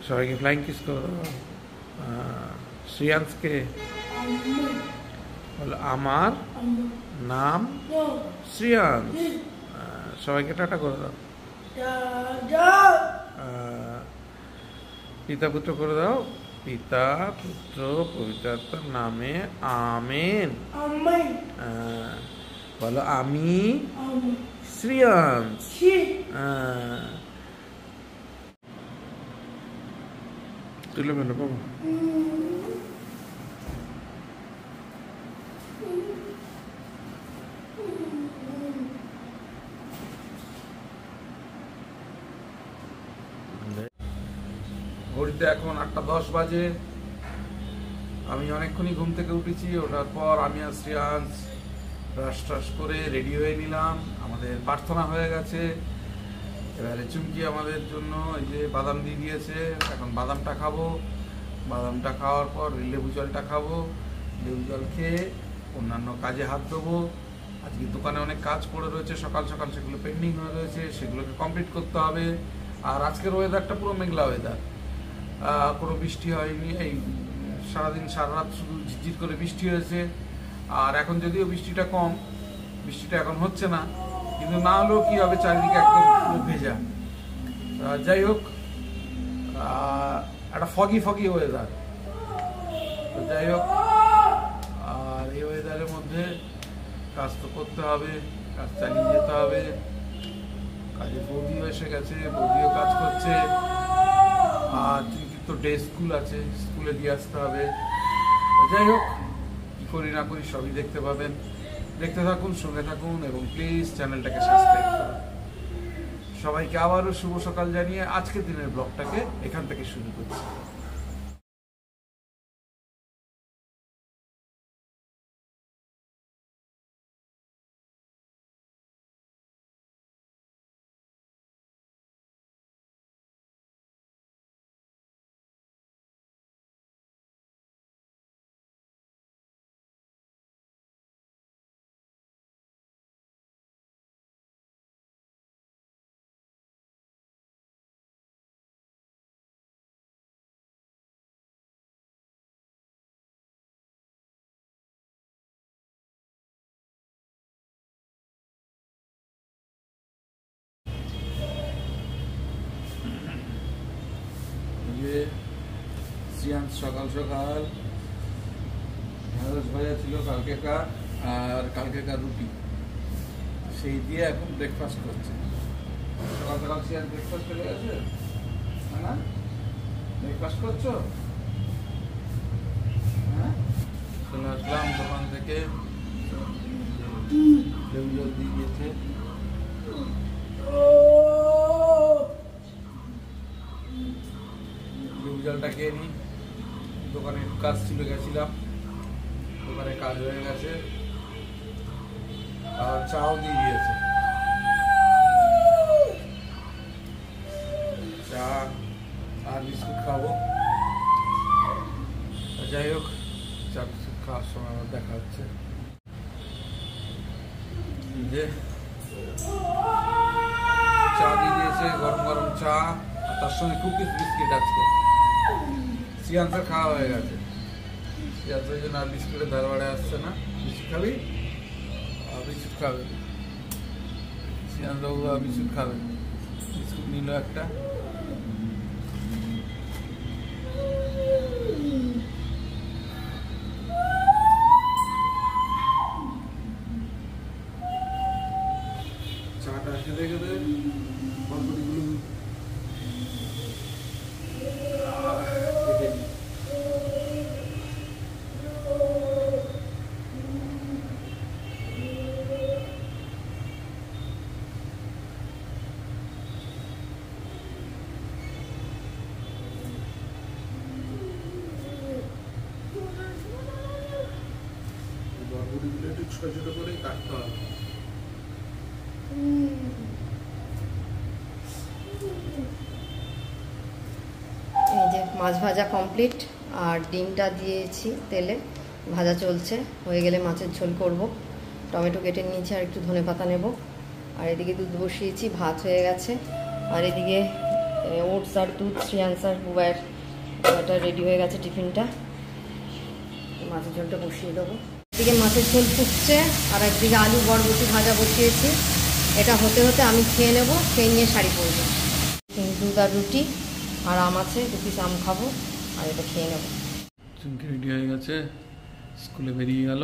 সবাইকে flying kiss করো দাও। শ্রিয়াংশকে বলো আমার নাম শ্রিয়াংশ। সবাইকে টাটা করে দাও। পিতা পুত্র করে দাও। পিতা পুত্র পবিত্রাত্মার নামে আমেন। বলো আমি শ্রিয়াংশ। তুলে ফেলো বাবু। ঘড়িতে এখন 8:10 বাজে। আমি অনেকক্ষণই ঘুম থেকে উঠেছি। ওঠার পর আমি আর শ্রেয়াংশ ব্রাশ ট্রাশ করে রেডি হয়ে নিলাম। আমাদের প্রার্থনা হয়ে গেছে। এবারে চুমকি আমাদের জন্য এই যে বাদাম দিয়ে দিয়েছে। এখন বাদামটা খাবো। বাদামটা খাওয়ার পর লেবু জলটা খাবো। লেবু জল খেয়ে অন্যান্য কাজে হাত দেবো। আজকে দোকানে অনেক কাজ পড়ে রয়েছে, সকাল সকাল সেগুলো পেন্ডিং হয়ে রয়েছে, সেগুলোকে কমপ্লিট করতে হবে। আর আজকের ওয়েদারটা পুরো মেঘলা ওয়েদার, কোনো বৃষ্টি হয়নি। এই সারাদিন সারা রাত শুধু ঝিরঝির করে বৃষ্টি হয়েছে। আর এখন যদিও বৃষ্টিটা কম, বৃষ্টিটা এখন হচ্ছে না, কিন্তু না হলেও কি হবে, চারিদিকে একদম পুরো ভেজা। যাই হোক, একটা ফগি ফগি ওয়েদার। তো যাই হোক, আর এই ওয়েদারের মধ্যে কাজ তো করতে হবে, কাজ চালিয়ে যেতে হবে। কাজে বৌদিও এসে গেছে, বৌদিও কাজ করছে। আর তো ডে স্কুল আছে, স্কুলে দিয়ে আসতে হবে। যাই হোক, কি করি না করি সবই দেখতে পাবেন। দেখতে থাকুন, সঙ্গে থাকুন এবং প্লিজ চ্যানেলটাকে সাবস্ক্রাইব করুন। সবাইকে আবারও শুভ সকাল জানিয়ে আজকের দিনের ব্লগটাকে এখান থেকে শুরু করছি। শ্রিয়াংশ সকাল সকাল ঢেঁড়স ভাজা ছিল কালকেকার, আর কালকেকার রুটি, সেই দিয়ে এখন ব্রেকফাস্ট করছে। সকাল সকাল শ্রিয়াংশ ব্রেকফাস্ট চলে গেছে। না, ব্রেকফাস্ট করছো? হ্যাঁ, চলে আসলাম দোকান থেকে, লেবু জল দিয়ে দিয়েছে। লেবু জলটা খেয়ে নিই। দোকানে কাজ ছিল, গেছিলাম, দোকানে কাজ হয়ে গেছে। আর চাও দিয়ে দিয়েছে, চা আর বিস্কুট খাবো। যাই হোক, চা বিস্কুট খাওয়ার সময় আমার দেখা হচ্ছে। যে চা দিয়ে দিয়েছে, গরম গরম চা, আর তার সঙ্গে কুকিজ বিস্কিট। আজকে শ্রিয়াংশের খাওয়া হয়ে গেছে। শ্রিয়াংশের জন্য আর বিস্কুটের ধারবাড়ে আসছে না। বিস্কুট খাবি? বিস্কুট খাবে শ্রিয়াংশ বাবু, বিস্কুট খাবে। বিস্কুট নিল একটা। চাটা খেতে খেতে বরবটিগুলো কেটে নিই। বরবটিগুলো একটু ছোট ছোট করে কাটতে হবে। এই যে মাছ ভাজা কমপ্লিট, আর ডিমটা দিয়েছি তেলে, ভাজা চলছে। হয়ে গেলে মাছের ঝোল করব। টমেটো কেটে নিয়েছি, আর একটু ধনেপাতা নেব। আর এদিকে দুধ বসিয়েছি, ভাত হয়ে গেছে। আর এদিকে ওটস আর দুধ শ্রেয়াংশ আর বুবাইয়ের এটা রেডি হয়ে গেছে টিফিনটা। মাছের ঝোলটা বসিয়ে দেবো। একদিকে মাছের ঝোল ফুটছে আর একদিকে আলু বরবটি ভাজা বসিয়েছি। এটা হতে হতে আমি খেয়ে নেবো, খেয়ে নিয়ে শাড়ি পরবো। দুধ আর রুটি আর আম আছে, 2 পিস আম খাবো আর এটা খেয়ে নেবো। চুমকি রেডি হয়ে গেছে, স্কুলে বেরিয়ে গেল।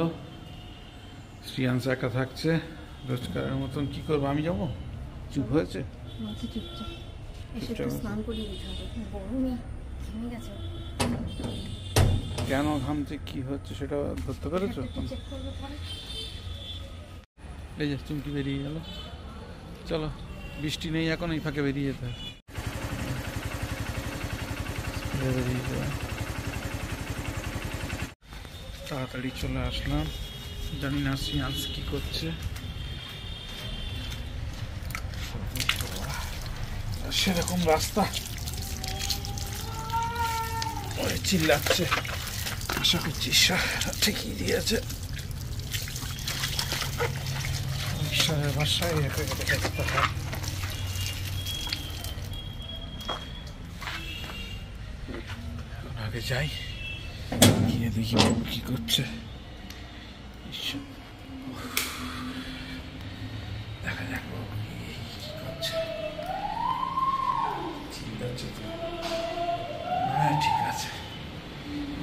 শ্রেয়াংশ একা থাকছে রোজকারের মতন। কি করবো, আমি যাবো? চুপ হয়েছে, কেন ঘামছে, কি হচ্ছে সেটা ধরতে পেরেছো? এই যে চুমকি বেরিয়ে গেল। চলো, বৃষ্টি নেই এখন, এই ফাঁকে বেরিয়ে যেতে হয়। বেরিয়ে যাওয়া, তাড়াতাড়ি চলে আসলাম। জানি না শ্রেয়াংশ কি করছে। সেরকম রাস্তা, চিল্লাচ্ছে। আশা করছি ঠিকই দিয়েছে। বাসায় আগে যাই, গিয়ে দেখি বাবু কি করছে। দেখা যাক বাবু কি করছে। চিল্লাচ্ছে তো, হ্যাঁ ঠিক আছে,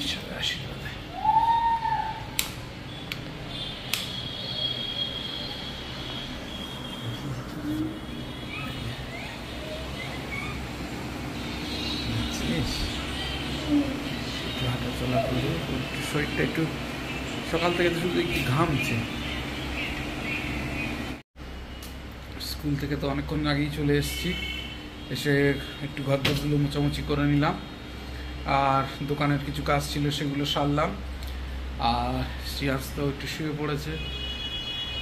ঈশ্বরের আশীর্বাদে। একটু হাঁটাচলা করে শরীরটা একটু, সকাল থেকে তো শুধু একটু ঘামছে। স্কুল থেকে তো অনেকক্ষণ আগেই চলে এসেছি, এসে একটু ঘরগুলো মোছামুছি করে নিলাম আর দোকানের কিছু কাজ ছিল সেগুলো সারলাম। আর শ্রেয়াংশ তো একটু শুয়ে পড়েছে,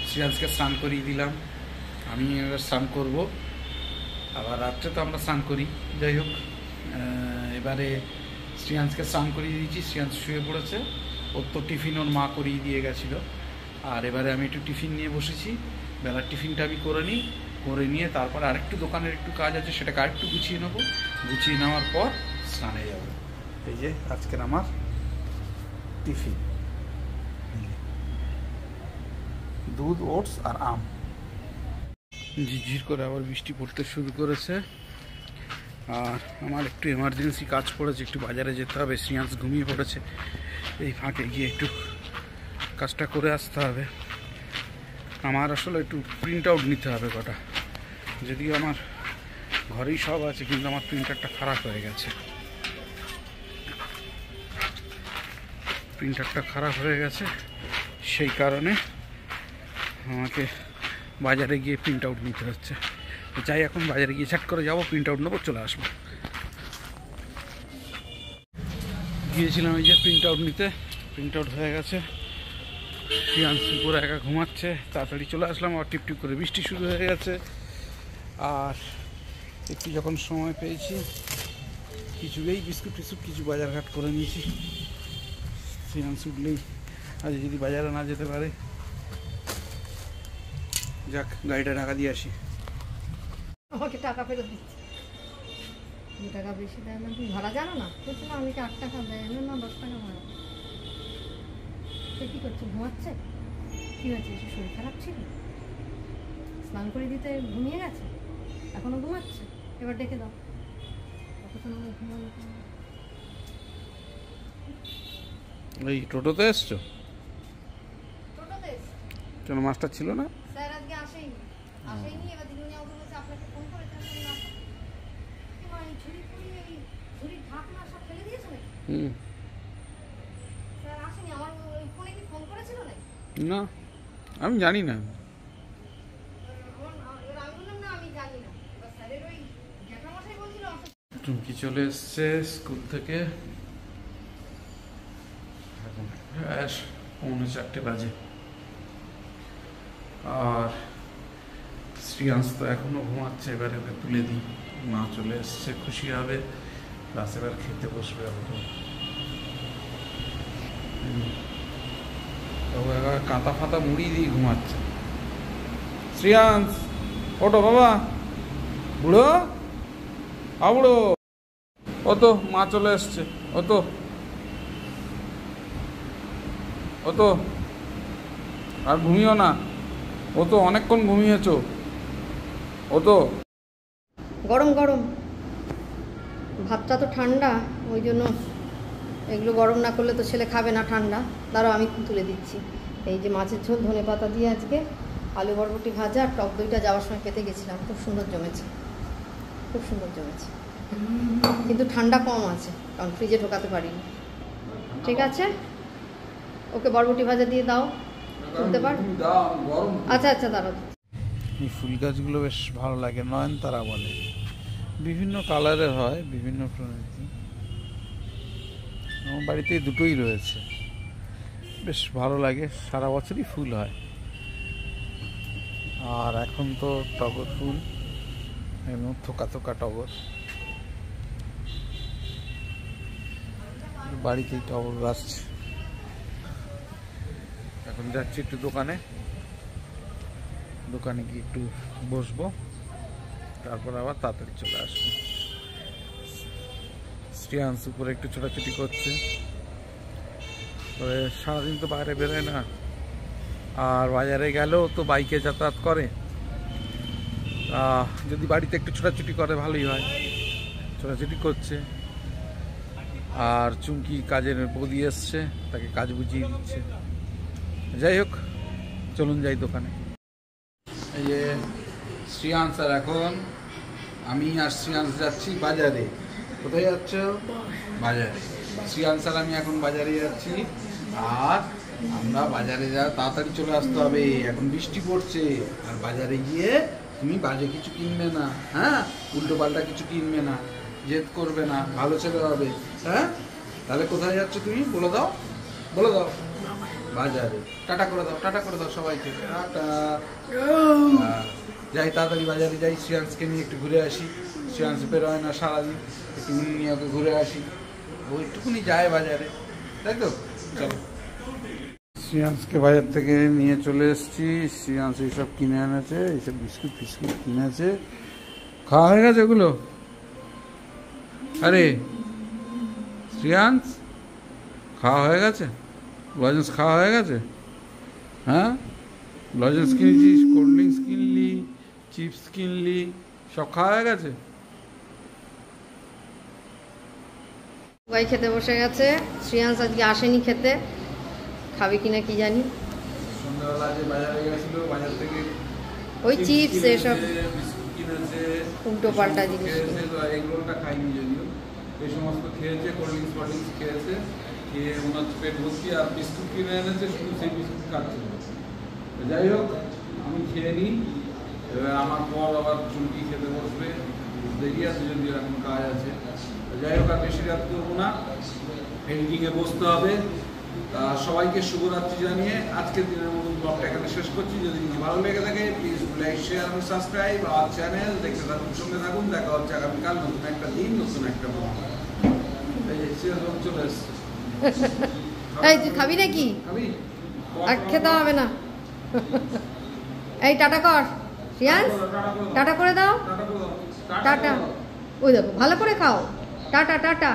শ্রেয়াংশকে স্নান করিয়ে দিলাম। আমি এবার স্নান করব, আবার রাত্রে তো আমরা স্নান করি। যাই হোক, এবারে শ্রেয়াংশকে স্নান করিয়ে দিয়েছি, শ্রেয়াংশ শুয়ে পড়েছে। ওর তো টিফিন ওর মা করিয়ে দিয়ে গেছিলো। আর এবারে আমি একটু টিফিন নিয়ে বসেছি, বেলার টিফিনটা আমি করে নিই, করে নিয়ে তারপর আরেকটু দোকানের একটু কাজ আছে, সেটাকে আরেকটু গুছিয়ে নেবো। গুছিয়ে নেওয়ার পর স্নানে যাব। এই যে আজকের আমার টিফিন, দুধ, ওটস আর আম। ঝিরঝির করে আবার বৃষ্টি পড়তে শুরু করেছে। আর আমার একটু এমার্জেন্সি কাজ পড়েছে, একটু বাজারে যেতে হবে। শ্রেয়াংশ ঘুমিয়ে পড়েছে, এই ফাঁকে গিয়ে একটু কাজটা করে আসতে হবে। আমার আসলে একটু প্রিন্ট আউট নিতে হবে কটা, যদিও আমার ঘরেই সব আছে, কিন্তু আমার প্রিন্টারটা খারাপ হয়ে গেছে। প্রিন্টারটা খারাপ হয়ে গেছে, সেই কারণে আমাকে বাজারে গিয়ে প্রিন্ট আউট নিতে হচ্ছে। যাই, এখন বাজারে গিয়ে চেক করে যাবো, প্রিন্ট আউট নেবো, চলে আসবো। গিয়েছিলাম এই যে প্রিন্ট আউট নিতে, প্রিন্ট আউট হয়ে গেছে। শ্রেয়াংশ পুরো একা ঘুমাচ্ছে, তাড়াতাড়ি চলে আসলাম। আর টিপ টিপ করে বৃষ্টি শুরু হয়ে গেছে। আর একটু যখন সময় পেয়েছি, কিছু বিস্কুট টিস্কুট কিছু বাজারঘাট করে নিয়েছি। শ্রেয়াংশ উঠলেই আজ যদি বাজারে না যেতে পারে, যাক গাড়িটা ঢাকা দিয়ে আসি। আমাকে টাকা ফেরত দিচ্ছে, 2 টাকা বেশি দেয় না। তুমি ভাড়া জানো না? বলছিলাম আমাকে 8 টাকা দেয় না, 10 টাকা ভাড়া। সে কী করছে, ঘুমাচ্ছে? কী হয়েছে, সে শরীর খারাপ ছিল, স্নান করে দিতে ঘুমিয়ে গেছে, এখনো ঘুমাচ্ছে। এবার ডেকে দাও, কতক্ষণ আমি ঘুমানো। এই টোটোতে এসছো? টোটোতে এসছি। কেন মাস্টার ছিল না? স্যার আজকে আসেনি। এবার দিদিমণি আমাকে বলছে আপনাকে ফোন করেছে, ঝুড়ির ঢাকনা সব ফেলে দিয়েছে নাকি? স্যার আসেনি। আমার ওই ফোনে কি ফোন করেছিল নাকি? না, আমি জানি না। আমি বললাম না আমি জানি না। স্যারের ওই জ্যাঠামশাই বলছিল। চুমকি চলে এসছে স্কুল থেকে, 4:45 বাজে। আর শ্রেয়াংশ তো এখনো ঘুমাচ্ছে, এবার ওকে তুলে দিই। মা চলে এসছে, খুশি হবে, প্লাস এবার খেতে বসবে। কাঁথা ফাতা মুড়ি দিয়ে ঘুমাচ্ছে। শ্রেয়াংশ ওঠো বাবা, বুড়ো আবড়ো ও তো মা চলে এসছে। ও তো আর ঘুমিও না, ও তো অনেকক্ষণ ঘুমিয়েছো। ও তো গরম গরম ভাতটা তো ঠান্ডা, ওই জন্য এগুলো গরম না করলে তো ছেলে খাবে না ঠান্ডা। দাঁড়াও আমি তুলে দিচ্ছি। এই যে মাছের ঝোল ধনে পাতা দিয়ে আজকে, আলু বরবটি ভাজা আর টক দইটা যাওয়ার সময় পেতে গেছিলাম, খুব সুন্দর জমেছে, খুব সুন্দর জমেছে, কিন্তু ঠান্ডা কম আছে কারণ ফ্রিজে ঢোকাতে পারিনি। ঠিক আছে, ওকে বরবটি ভাজা দিয়ে দাও, তুলতে পার। আচ্ছা আচ্ছা দাঁড়াও। এই ফুল গাছগুলো বেশ ভালো লাগে, নয়নতারা বলে, বিভিন্ন কালারের হয়, বিভিন্ন প্রজাতি। আমার বাড়িতে দুটোই রয়েছে, বেশ ভালো লাগে, সারা বছরই ফুল হয়। আর এখন তো টগর ফুল, একদম থোকা থোকা টগর, বাড়িতেই টগর গাছ। এখন যাচ্ছি একটু দোকানে গিয়ে একটু বসবো, তারপর আবার তাড়াতাড়ি চলে আসবো। শ্রিয়াংশ উপরে একটু ছোটাছুটি করছে, তবে সারাদিন তো বাইরে বেরোয় না, আর বাজারে গেলেও তো বাইকে যাতায়াত করে। যদি বাড়িতে একটু ছোটাছুটি করে ভালোই হয়, ছোটাছুটি করছে। আর চুমকি কাজের বৌদি এসছে, তাকে কাজ বুঝিয়ে দিচ্ছে। যাই হোক, চলুন যাই দোকানে। এই যে শ্রিয়াংশ, আর এখন আমি আর শ্রিয়াংশ যাচ্ছি বাজারে। কোথায় যাচ্ছ? বাজারে। শ্রিয়াংশ আর আমি এখন বাজারে যাচ্ছি, আর আমরা বাজারে তাড়াতাড়ি চলে আসতে হবে, এখন বৃষ্টি পড়ছে। আর বাজারে গিয়ে তুমি বাজে কিছু কিনবে না, হ্যাঁ, উল্টো পাল্টা কিছু কিনবে না, জেদ করবে না, ভালো ছেলে হবে। হ্যাঁ, তাহলে কোথায় যাচ্ছ তুমি বলে দাও, বাজারে। টাটা করে দাও সবাইকে, টাটা। যাই তাড়াতাড়ি বাজারে যাই, শ্রিয়াংশকে নিয়ে একটু ঘুরে আসি। শ্রিয়াংশ বেরোয় না সারাদিন, একটু নিয়ে ওকে ঘুরে আসি, ও একটুখানি যায় বাজারে, তাই তো। চলো, শ্রিয়াংশকে বাজার থেকে নিয়ে চলে এসেছি। শ্রিয়াংশ এইসব কিনে এনেছে, এইসব বিস্কুট ফিস্কুট কিনেছে। খাওয়া হয়ে গেছে ওগুলো? আরে শ্রিয়াংশ, খাওয়া হয়ে গেছে? লজেন্স খাওয়া হয়ে গেছে? হ্যাঁ, লজেন্স কিনেছিস, কোল্ড ড্রিঙ্কস কিনলি, চিপস কিনলি, সব খাওয়া হয়ে গেছে? সবাই খেতে বসে গেছে, শ্রিয়াংশ আজকে আসেনি খেতে, খাবে কিনা কি জানি। সন্ধ্যাবেলা যে বাজারে গেছিল, বাজার থেকে ওই চিপস এসব বিস্কুট কিনেছে, উল্টো পাল্টা জিনিস খেয়েছে। তো এগুলোটা খাইনি যদিও, এই সমস্ত খেয়েছে, কোল্ড ড্রিঙ্কস খেয়েছে, খেয়ে ওনার পেট ভর্তি। আর বিস্কুট কিনে এনেছে, শুধু সেই বিস্কুট খাচ্ছিল। যাই হোক, আমি খেয়ে নিই, এবার আমার পর আবার চুমকি খেতে বসবে, দেরি আছে যদিও, এখন কাজ আছে। যাই হোক, আর বেশি রাত করবো না, এডিটিংয়ে বসতে হবে। সবাইকে শুভরাত্রি জানিয়ে আজকের দিনের মতো ব্লগটা এখানে শেষ করছি। যদি ভালো লেগে থাকে প্লিজ লাইক, শেয়ার এবং সাবস্ক্রাইব আমার চ্যানেল। দেখতে থাকুন, সঙ্গে থাকুন। দেখা হচ্ছে আগামীকাল নতুন একটা দিন, নতুন একটা ব্লগ। চলে এসছে। এই তুই খাবি নাকি? আর খেতে হবে না। এই টাটা কর শ্রিয়াংশ, টাটা করে দাও, টাটা। ওই দেখো, ভালো করে খাও, টাটা টাটা।